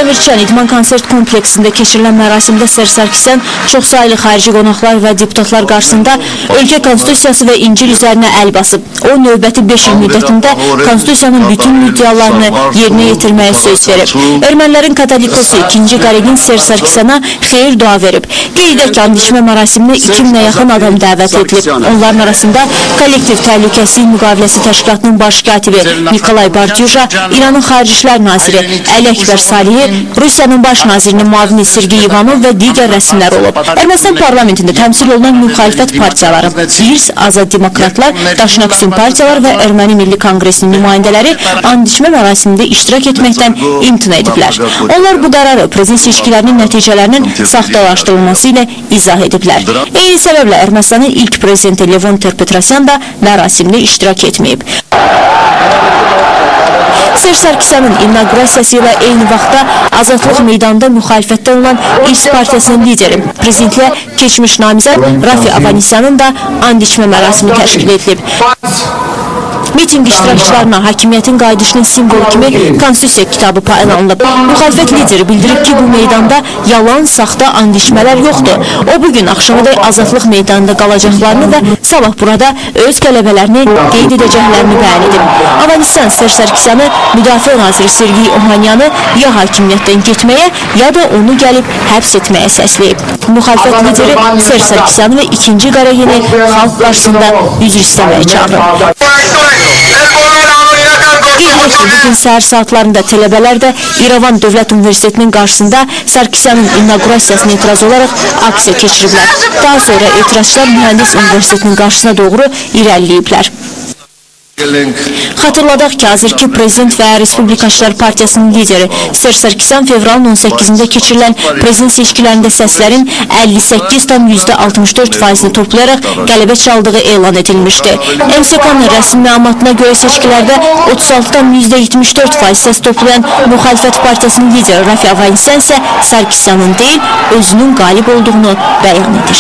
Dəmirçiyan İdman Konsert kompleksində keçirilən mərasimdə Ser Sarkisyan çoxsaylı xarici qonaqlar və deputatlar qarşısında ölkə konstitusiyası və İncil üzərinə əl basıb. O, növbəti 5 il müddətində konstitusiyanın bütün müddialarını yerinə yetirməyə söz verib. Ermənilərin katolikosu 2. Qaregin Ser Sarkisyana xeyir dua verib. Qeyd edək ki, and içmə mərasiminə 2000-ə yaxın adam dəvət edilib. Onların arasında Kollektiv Təhlükəsizlik Müqaviləsi Təşkilatının baş katibi Nikolay Bartyuja, İranın Xarici İşlər Naziri Əli Əkbər Salihi, Rusiyanın baş nazirinin müavini Sergey Ivanov və digər rəsmilər olub. Ermənistan parlamentində təmsil olunan müxalifət partiyaları, İRS, Azad Demokratlar, Daşnaksun partiyalar və Erməni Milli Konqresinin nümayəndələri and içmə mərasimində iştirak etməkdən imtina ediblər. Onlar bu qərarı prezident seçkilərinin nəticələrinin saxtalaşdırılması ilə izah ediblər. Eyni səbəblə Ermənistanın ilk prezidenti Levon Ter-Petrosyan da mərasimdə iştirak etməyib. Ser Sarkisyanın inaugurasiyası ilə eyni vaxtda Azadlıq meydanında müxalifətdə olan İRS partiyasının lideri, prezidentliyə keçmiş namizəd Rafi Avanisyanın da and içmə mərasimi təşkil edilib. Miting iştirakçılarına hakimiyyətin qayıdışının simvolu kimi konstitusiya kitabı paylanılıb. Müxalifət lideri bildirib ki, bu meydanda yalan, saxta and içmələr yoxdur. O, bugün axşamada Azadlıq meydanında qalacaqlarını və sabah burada öz qələbələrini qeyd edəcəklərini bəyan edib. Avanisyan Ser Sarkisyanı Müdafiə naziri Sergey Ohanyanı ya hakimiyyətdən getməyə, ya da onu gəlib həbs etməyə səsləyib. Müxalifət lideri Ser Sarkisyanı və 2. Qaregini xalq qarşısında üzr istəməyə çağırıb. Bugün səhər saatlarında tələbələr də İrəvan Dövlət Universitetinin qarşısında Sarkisyanın inaugurasiyasına etiraz olaraq aksiya keçiriblər. Daha sonra etirazçılar Mühəndis Universitetinin qarşısına doğru irəliləyiblər. Xatırladaq ki, hazırki prezident və Respublikaçılar Partiyasının lideri Ser Sarkisyan fevralın 18-də keçirilən prezident seçkilərində səslərin 58,64%-ni toplayaraq qələbə çaldığı elan edilmişdi. MSK-nın rəsmi məlumatına görə seçkilərdə 36,74% səs toplayan Müxalifət Partiyasının lideri Rafi Avanisyan isə Sarkisyanın deyil, özünün qalib olduğunu bəyan edir.